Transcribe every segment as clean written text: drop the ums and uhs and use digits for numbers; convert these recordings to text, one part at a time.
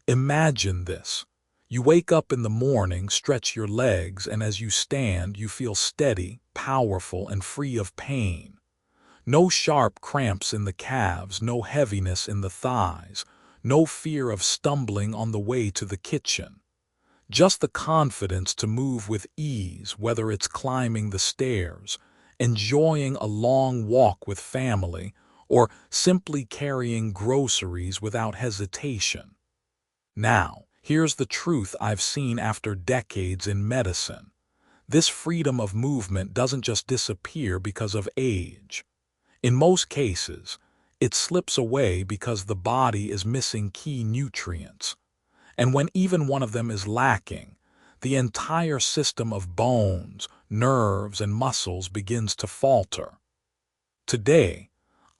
Imagine this. You wake up in the morning, stretch your legs, and as you stand, you feel steady, powerful, and free of pain. No sharp cramps in the calves, no heaviness in the thighs, no fear of stumbling on the way to the kitchen. Just the confidence to move with ease, whether it's climbing the stairs, enjoying a long walk with family, or simply carrying groceries without hesitation. Now, here's the truth I've seen after decades in medicine. This freedom of movement doesn't just disappear because of age. In most cases, it slips away because the body is missing key nutrients. And when even one of them is lacking, the entire system of bones, nerves, and muscles begins to falter. Today,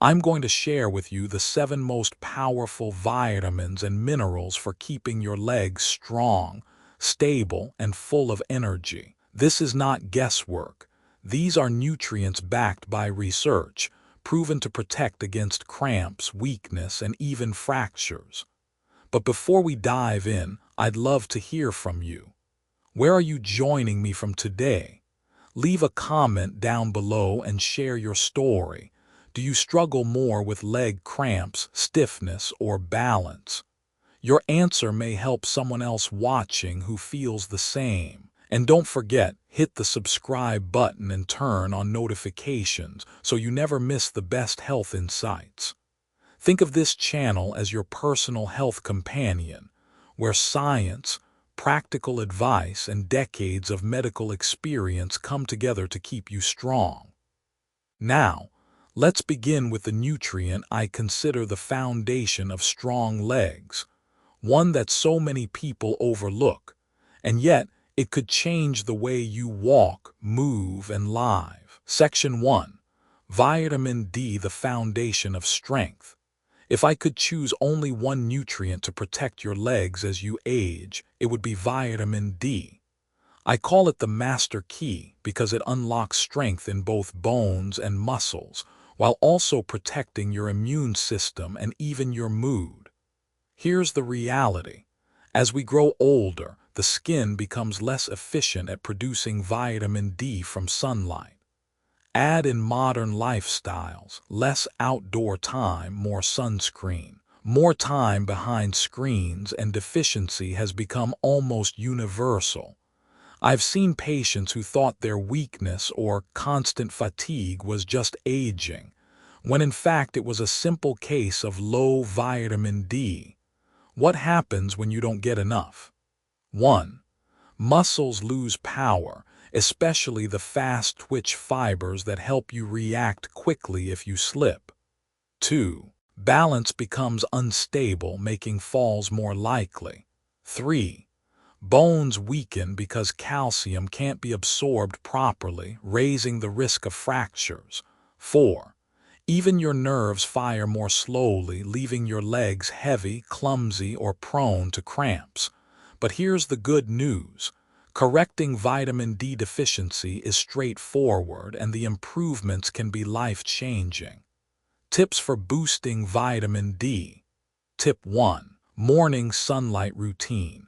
I'm going to share with you the 7 most powerful vitamins and minerals for keeping your legs strong, stable, and full of energy. This is not guesswork. These are nutrients backed by research, proven to protect against cramps, weakness, and even fractures. But before we dive in, I'd love to hear from you. Where are you joining me from today? Leave a comment down below and share your story. Do you struggle more with leg cramps, stiffness, or balance? Your answer may help someone else watching who feels the same. And don't forget, hit the subscribe button and turn on notifications so you never miss the best health insights. Think of this channel as your personal health companion, where science, practical advice, and decades of medical experience come together to keep you strong. Now, let's begin with the nutrient I consider the foundation of strong legs, one that so many people overlook, and yet it could change the way you walk, move, and live. Section 1. Vitamin D, the foundation of strength. If I could choose only one nutrient to protect your legs as you age, it would be vitamin D. I call it the master key because it unlocks strength in both bones and muscles, while also protecting your immune system and even your mood. Here's the reality. As we grow older, the skin becomes less efficient at producing vitamin D from sunlight. Add in modern lifestyles, less outdoor time, more sunscreen, more time behind screens, and deficiency has become almost universal. I've seen patients who thought their weakness or constant fatigue was just aging, when in fact it was a simple case of low vitamin D. What happens when you don't get enough? 1. Muscles lose power, especially the fast-twitch fibers that help you react quickly if you slip. 2. Balance becomes unstable, making falls more likely. 3. Bones weaken because calcium can't be absorbed properly, raising the risk of fractures. 4. Even your nerves fire more slowly, leaving your legs heavy, clumsy, or prone to cramps. But here's the good news. Correcting vitamin D deficiency is straightforward, and the improvements can be life-changing. Tips for boosting vitamin D. Tip 1. Morning sunlight routine.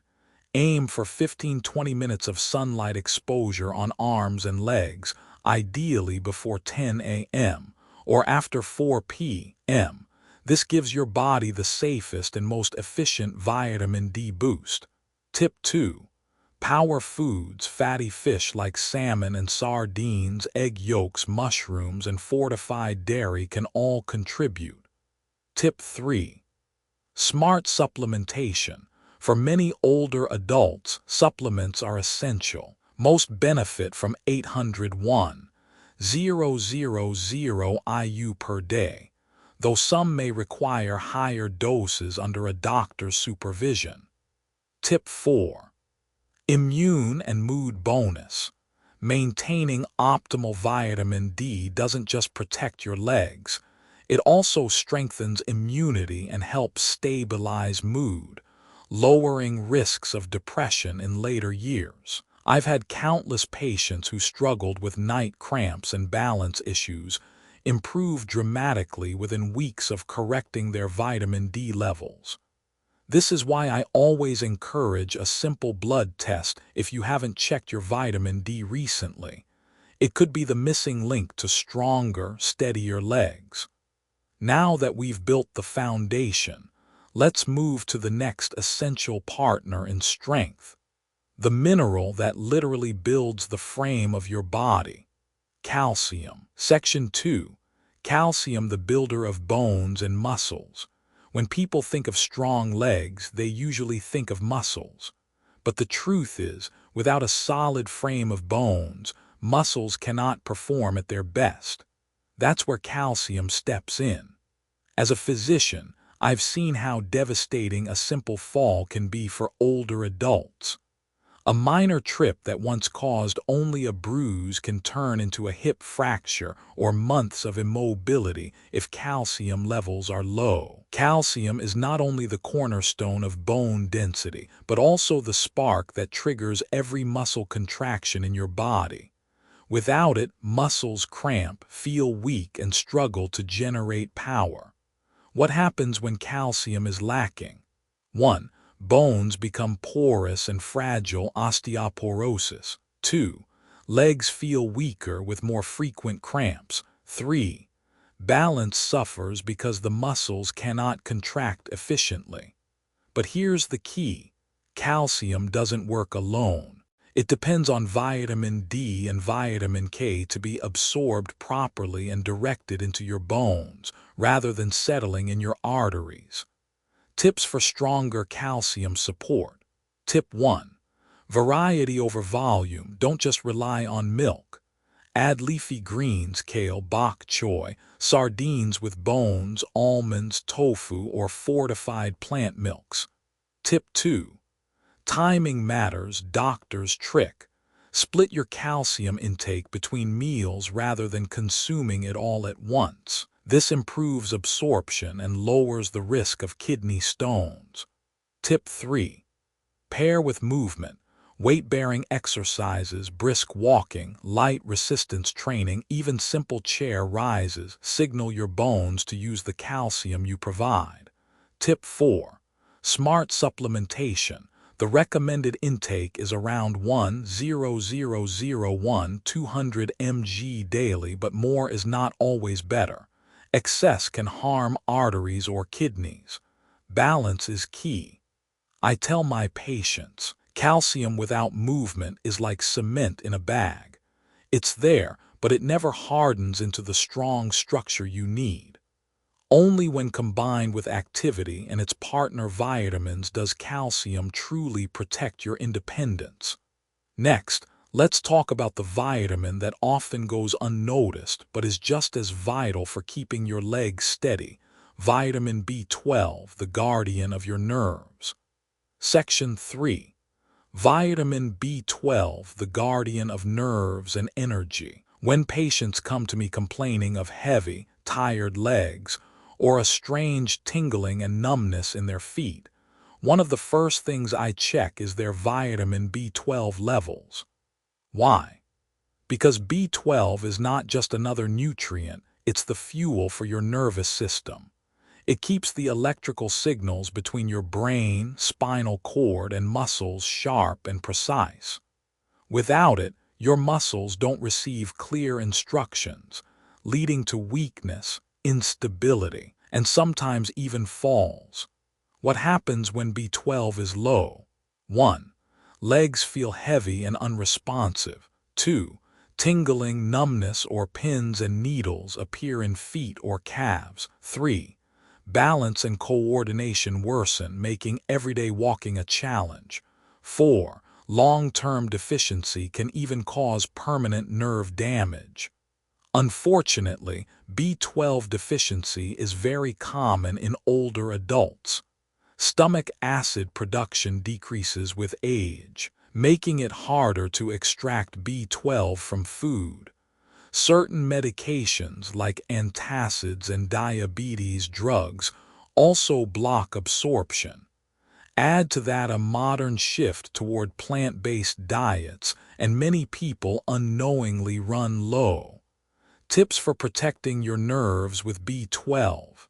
Aim for 15-20 minutes of sunlight exposure on arms and legs, ideally before 10 a.m. or after 4 p.m. This gives your body the safest and most efficient vitamin D boost. Tip 2. Power foods. Fatty fish like salmon and sardines, egg yolks, mushrooms, and fortified dairy can all contribute. Tip 3. Smart supplementation. For many older adults, supplements are essential. Most benefit from 801,000 IU per day, though some may require higher doses under a doctor's supervision. Tip 4. Immune and mood bonus. Maintaining optimal vitamin D doesn't just protect your legs, it also strengthens immunity and helps stabilize mood, lowering risks of depression in later years. I've had countless patients who struggled with night cramps and balance issues improve dramatically within weeks of correcting their vitamin D levels. This is why I always encourage a simple blood test if you haven't checked your vitamin D recently. It could be the missing link to stronger, steadier legs. Now that we've built the foundation, let's move to the next essential partner in strength, the mineral that literally builds the frame of your body: calcium. Section 2. Calcium, the builder of bones and muscles. When people think of strong legs, they usually think of muscles. But the truth is, without a solid frame of bones, muscles cannot perform at their best. That's where calcium steps in. As a physician, I've seen how devastating a simple fall can be for older adults. A minor trip that once caused only a bruise can turn into a hip fracture or months of immobility if calcium levels are low. Calcium is not only the cornerstone of bone density, but also the spark that triggers every muscle contraction in your body. Without it, muscles cramp, feel weak, and struggle to generate power. What happens when calcium is lacking? 1. Bones become porous and fragile, osteoporosis. 2. Legs feel weaker with more frequent cramps. 3. Balance suffers because the muscles cannot contract efficiently. But here's the key: calcium doesn't work alone. It depends on vitamin D and vitamin K to be absorbed properly and directed into your bones, rather than settling in your arteries. Tips for stronger calcium support. Tip 1. Variety over volume. Don't just rely on milk. Add leafy greens, kale, bok choy, sardines with bones, almonds, tofu, or fortified plant milks. Tip 2. Timing matters, doctor's trick. Split your calcium intake between meals rather than consuming it all at once. This improves absorption and lowers the risk of kidney stones. Tip 3. Pair with movement. Weight-bearing exercises, brisk walking, light resistance training, even simple chair rises signal your bones to use the calcium you provide. Tip 4. Smart supplementation. The recommended intake is around 200 mg daily, but more is not always better. Excess can harm arteries or kidneys. Balance is key. I tell my patients, calcium without movement is like cement in a bag. It's there, but it never hardens into the strong structure you need. Only when combined with activity and its partner vitamins does calcium truly protect your independence. Next, let's talk about the vitamin that often goes unnoticed but is just as vital for keeping your legs steady: vitamin B12, the guardian of your nerves. Section 3. Vitamin B12, the guardian of nerves and energy. When patients come to me complaining of heavy, tired legs, or a strange tingling and numbness in their feet, one of the first things I check is their vitamin B12 levels. Why? Because B12 is not just another nutrient, it's the fuel for your nervous system. It keeps the electrical signals between your brain, spinal cord, and muscles sharp and precise. Without it, your muscles don't receive clear instructions, leading to weakness, instability, and sometimes even falls. What happens when B12 is low? 1. Legs feel heavy and unresponsive. 2. Tingling, numbness, or pins and needles appear in feet or calves. 3. Balance and coordination worsen, making everyday walking a challenge. 4. Long-term deficiency can even cause permanent nerve damage. Unfortunately, B12 deficiency is very common in older adults. Stomach acid production decreases with age, making it harder to extract B12 from food. Certain medications like antacids and diabetes drugs also block absorption. Add to that a modern shift toward plant-based diets, and many people unknowingly run low. Tips for protecting your nerves with B12.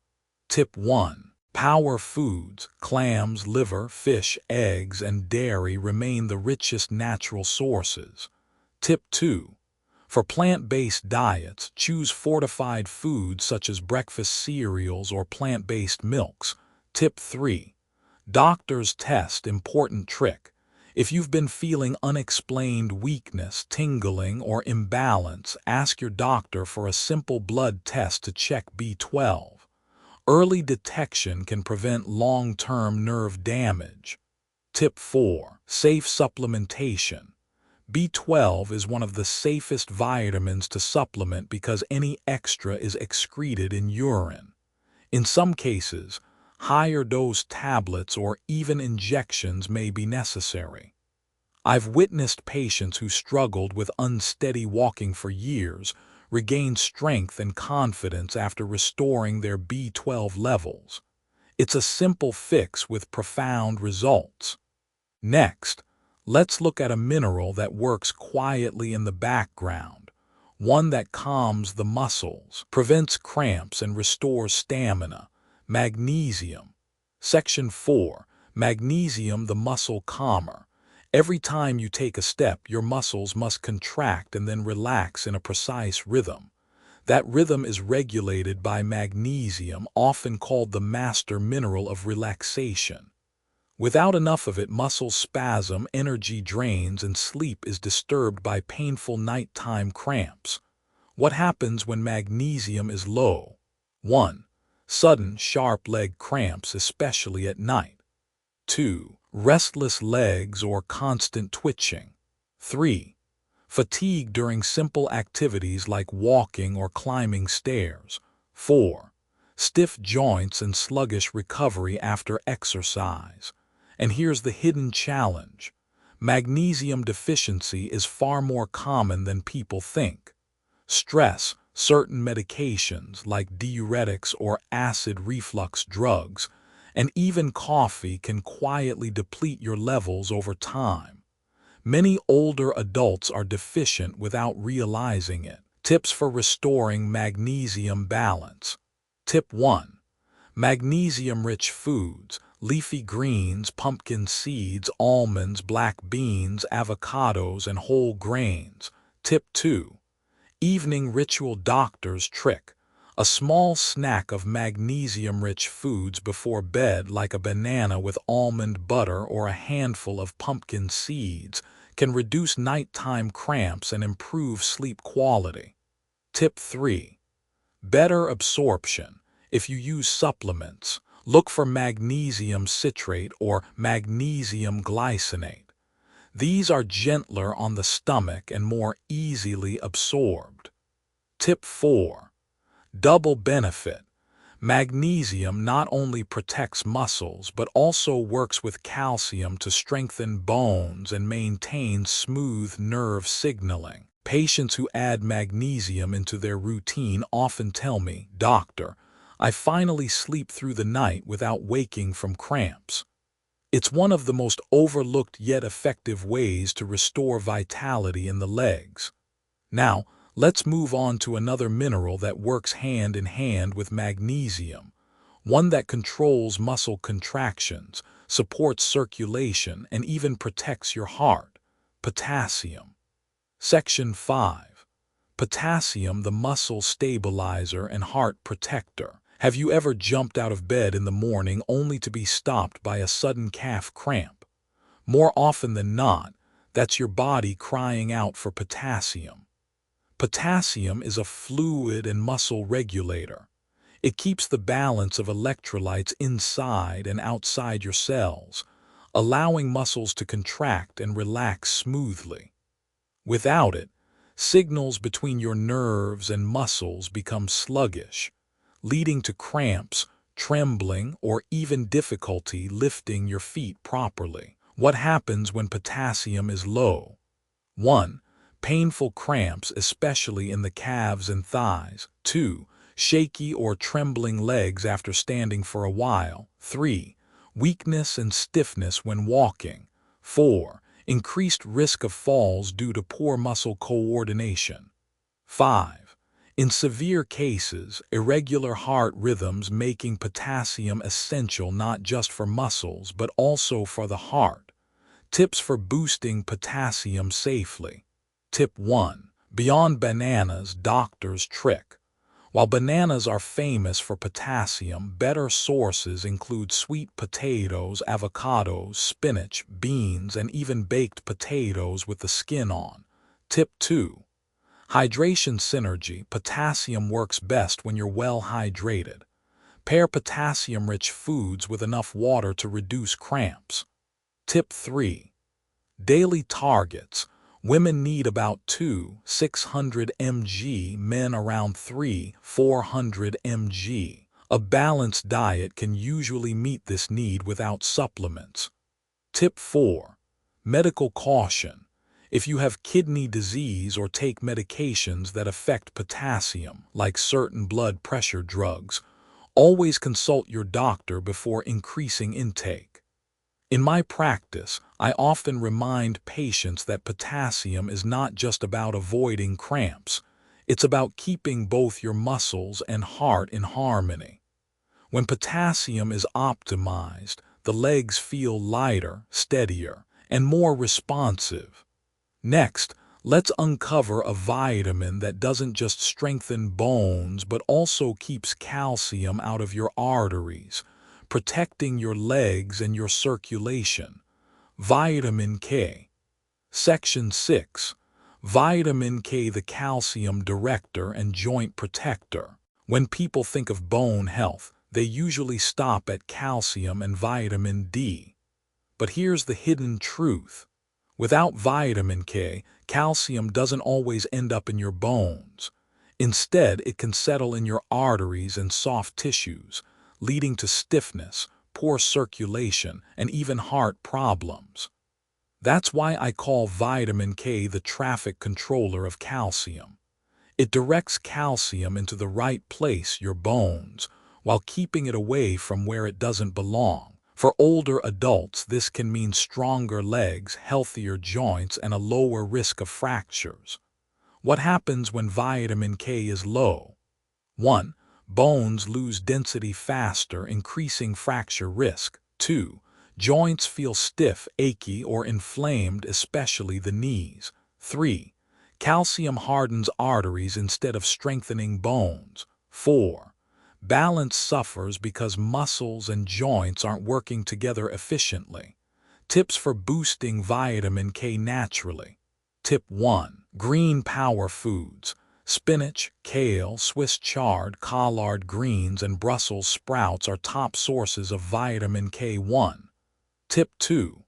Tip 1. Power foods, clams, liver, fish, eggs, and dairy remain the richest natural sources. Tip 2. For plant-based diets, choose fortified foods such as breakfast cereals or plant-based milks. Tip 3. Doctor's test, important trick. If you've been feeling unexplained weakness, tingling, or imbalance, ask your doctor for a simple blood test to check B12. Early detection can prevent long-term nerve damage. Tip 4. Safe supplementation. B12 is one of the safest vitamins to supplement because any extra is excreted in urine. In some cases, higher dose tablets or even injections may be necessary. I've witnessed patients who struggled with unsteady walking for years regain strength and confidence after restoring their B12 levels. It's a simple fix with profound results. Next, let's look at a mineral that works quietly in the background, one that calms the muscles, prevents cramps, and restores stamina: magnesium. Section 4. Magnesium, the muscle calmer. Every time you take a step, your muscles must contract and then relax in a precise rhythm. That rhythm is regulated by magnesium, often called the master mineral of relaxation. Without enough of it, muscles spasm, energy drains, and sleep is disturbed by painful nighttime cramps. What happens when magnesium is low? 1. Sudden, sharp leg cramps, especially at night. 2. Restless legs or constant twitching. 3. Fatigue during simple activities like walking or climbing stairs. 4. Stiff joints and sluggish recovery after exercise. And here's the hidden challenge. Magnesium deficiency is far more common than people think. Stress, certain medications like diuretics or acid reflux drugs, and even coffee can quietly deplete your levels over time. Many older adults are deficient without realizing it. Tips for restoring magnesium balance. Tip 1. Magnesium-rich foods: leafy greens, pumpkin seeds, almonds, black beans, avocados, and whole grains. Tip 2. Evening ritual doctor's trick: a small snack of magnesium-rich foods before bed, like a banana with almond butter or a handful of pumpkin seeds, can reduce nighttime cramps and improve sleep quality. Tip 3. Better absorption. If you use supplements, look for magnesium citrate or magnesium glycinate. These are gentler on the stomach and more easily absorbed. Tip 4. Double benefit. Magnesium not only protects muscles but also works with calcium to strengthen bones and maintain smooth nerve signaling. Patients who add magnesium into their routine often tell me, "Doctor, I finally sleep through the night without waking from cramps." It's one of the most overlooked yet effective ways to restore vitality in the legs. Now, let's move on to another mineral that works hand in hand with magnesium, one that controls muscle contractions, supports circulation, and even protects your heart: potassium. Section 5. Potassium, the muscle stabilizer and heart protector. Have you ever jumped out of bed in the morning only to be stopped by a sudden calf cramp? More often than not, that's your body crying out for potassium. Potassium is a fluid and muscle regulator. It keeps the balance of electrolytes inside and outside your cells, allowing muscles to contract and relax smoothly. Without it, signals between your nerves and muscles become sluggish, leading to cramps, trembling, or even difficulty lifting your feet properly. What happens when potassium is low? 1. Painful cramps, especially in the calves and thighs. 2. Shaky or trembling legs after standing for a while. 3. Weakness and stiffness when walking. 4. Increased risk of falls due to poor muscle coordination. 5. In severe cases, irregular heart rhythms making potassium essential not just for muscles but also for the heart. Tips for boosting potassium safely. Tip 1. Beyond bananas, doctor's trick. While bananas are famous for potassium, better sources include sweet potatoes, avocados, spinach, beans, and even baked potatoes with the skin on. Tip 2. Hydration synergy. Potassium works best when you're well hydrated. Pair potassium-rich foods with enough water to reduce cramps. Tip 3. Daily targets. Women need about 200-600 mg, men around 300-400 mg. A balanced diet can usually meet this need without supplements. Tip 4. Medical caution. If you have kidney disease or take medications that affect potassium, like certain blood pressure drugs, always consult your doctor before increasing intake. In my practice, I often remind patients that potassium is not just about avoiding cramps. It's about keeping both your muscles and heart in harmony. When potassium is optimized, the legs feel lighter, steadier, and more responsive. Next, let's uncover a vitamin that doesn't just strengthen bones but also keeps calcium out of your arteries, protecting your legs and your circulation. Vitamin K. Section 6. Vitamin K, the calcium director and joint protector. When people think of bone health, they usually stop at calcium and vitamin D. But here's the hidden truth. Without vitamin K, calcium doesn't always end up in your bones. Instead, it can settle in your arteries and soft tissues, leading to stiffness, poor circulation, and even heart problems. That's why I call vitamin K the traffic controller of calcium. It directs calcium into the right place, your bones, while keeping it away from where it doesn't belong. For older adults, this can mean stronger legs, healthier joints, and a lower risk of fractures. What happens when vitamin K is low? 1. Bones lose density faster, increasing fracture risk. 2. Joints feel stiff, achy, or inflamed, especially the knees. 3. Calcium hardens arteries instead of strengthening bones. 4. Balance suffers because muscles and joints aren't working together efficiently. Tips for boosting vitamin K naturally. Tip 1. Green power foods. Spinach, kale, Swiss chard, collard greens, and Brussels sprouts are top sources of vitamin K1. Tip 2.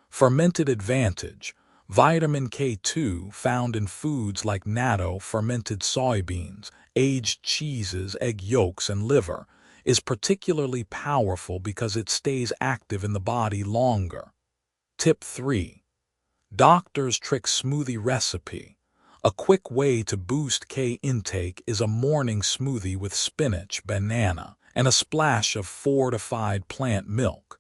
Fermented advantage. Vitamin K2 found in foods like natto, fermented soybeans, aged cheeses, egg yolks, and liver, is particularly powerful because it stays active in the body longer. Tip 3. Doctor's Trick Smoothie Recipe. A quick way to boost K intake is a morning smoothie with spinach, banana, and a splash of fortified plant milk.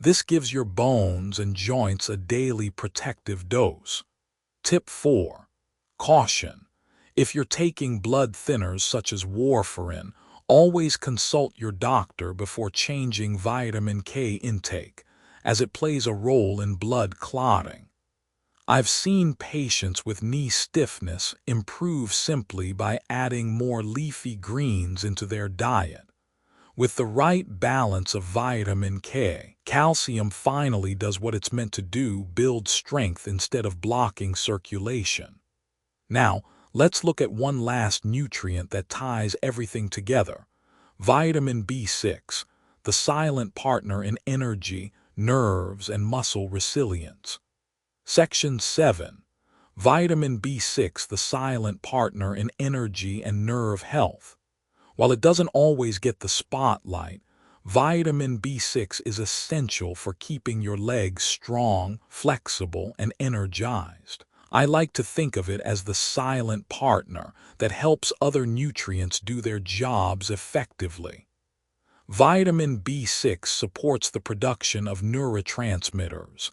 This gives your bones and joints a daily protective dose. Tip 4. Caution. If you're taking blood thinners such as warfarin, always consult your doctor before changing vitamin K intake, as it plays a role in blood clotting. I've seen patients with knee stiffness improve simply by adding more leafy greens into their diet. With the right balance of vitamin K, calcium finally does what it's meant to do: build strength instead of blocking circulation. Now, let's look at one last nutrient that ties everything together: vitamin B6, the silent partner in energy, nerves, and muscle resilience. Section 7. Vitamin B6, the silent partner in energy and nerve health. While it doesn't always get the spotlight, vitamin B6 is essential for keeping your legs strong, flexible, and energized. I like to think of it as the silent partner that helps other nutrients do their jobs effectively. Vitamin B6 supports the production of neurotransmitters,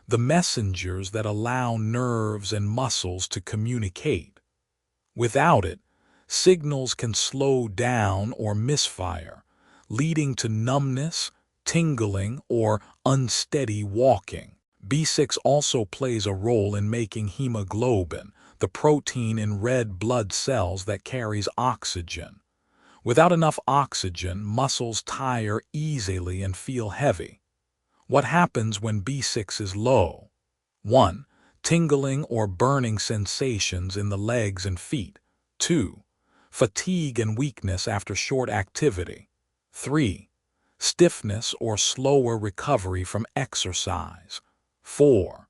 the messengers that allow nerves and muscles to communicate. Without it, signals can slow down or misfire, leading to numbness, tingling, or unsteady walking. B6 also plays a role in making hemoglobin, the protein in red blood cells that carries oxygen. Without enough oxygen, muscles tire easily and feel heavy. What happens when B6 is low? 1. Tingling or burning sensations in the legs and feet. 2. Fatigue and weakness after short activity. 3. Stiffness or slower recovery from exercise. 4.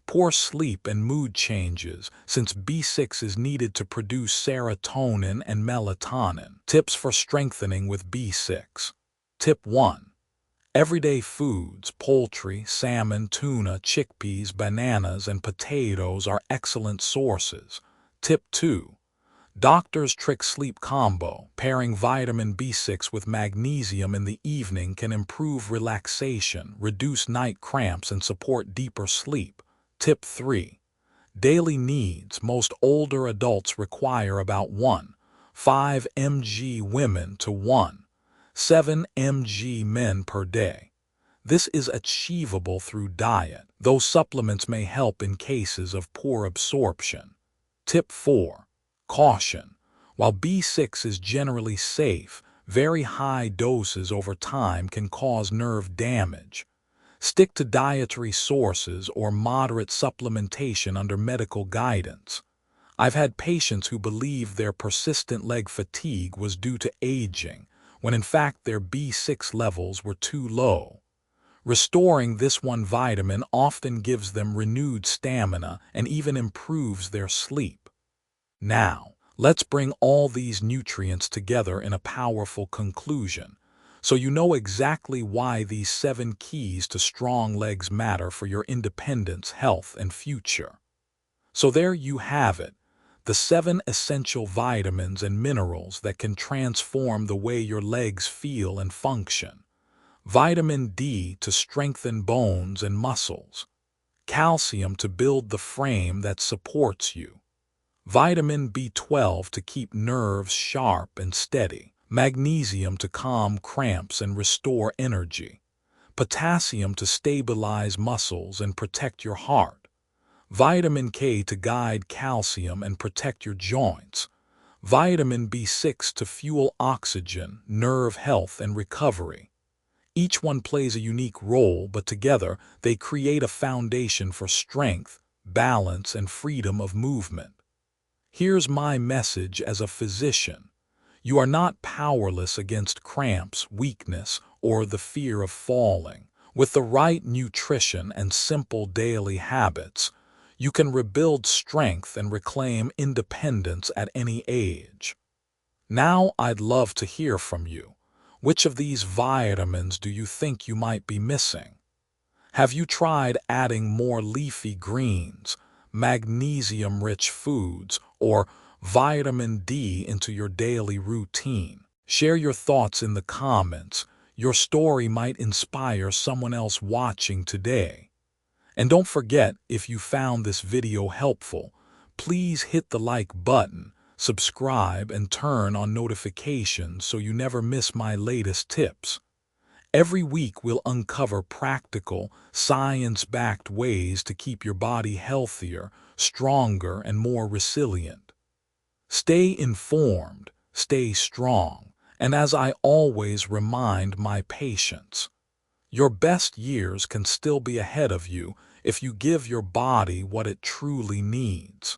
Poor sleep and mood changes, since B6 is needed to produce serotonin and melatonin. Tips for strengthening with B6. Tip 1. Everyday foods, poultry, salmon, tuna, chickpeas, bananas, and potatoes are excellent sources. Tip 2. Doctor's trick sleep combo. Pairing vitamin B6 with magnesium in the evening can improve relaxation, reduce night cramps, and support deeper sleep. Tip 3. Daily needs. Most older adults require about 1.5 mg women to 1.7 mg men per day. This is achievable through diet, though supplements may help in cases of poor absorption. Tip 4. Caution. While B6 is generally safe, very high doses over time can cause nerve damage. Stick to dietary sources or moderate supplementation under medical guidance. I've had patients who believed their persistent leg fatigue was due to aging, when in fact their B6 levels were too low. Restoring this one vitamin often gives them renewed stamina and even improves their sleep. Now, let's bring all these nutrients together in a powerful conclusion, so you know exactly why these 7 keys to strong legs matter for your independence, health, and future. So there you have it, the 7 essential vitamins and minerals that can transform the way your legs feel and function. Vitamin D to strengthen bones and muscles. Calcium to build the frame that supports you. Vitamin B12 to keep nerves sharp and steady. Magnesium to calm cramps and restore energy. Potassium to stabilize muscles and protect your heart. Vitamin K to guide calcium and protect your joints. Vitamin B6 to fuel oxygen, nerve health, and recovery. Each one plays a unique role, but together they create a foundation for strength, balance, and freedom of movement. Here's my message as a physician. You are not powerless against cramps, weakness, or the fear of falling. With the right nutrition and simple daily habits, you can rebuild strength and reclaim independence at any age. Now I'd love to hear from you. Which of these vitamins do you think you might be missing? Have you tried adding more leafy greens, magnesium-rich foods, or vitamin D into your daily routine? Share your thoughts in the comments. Your story might inspire someone else watching today. And don't forget, if you found this video helpful, please hit the like button, subscribe, and turn on notifications so you never miss my latest tips. Every week we'll uncover practical, science-backed ways to keep your body healthier, stronger, and more resilient. Stay informed, stay strong, and as I always remind my patients, your best years can still be ahead of you if you give your body what it truly needs.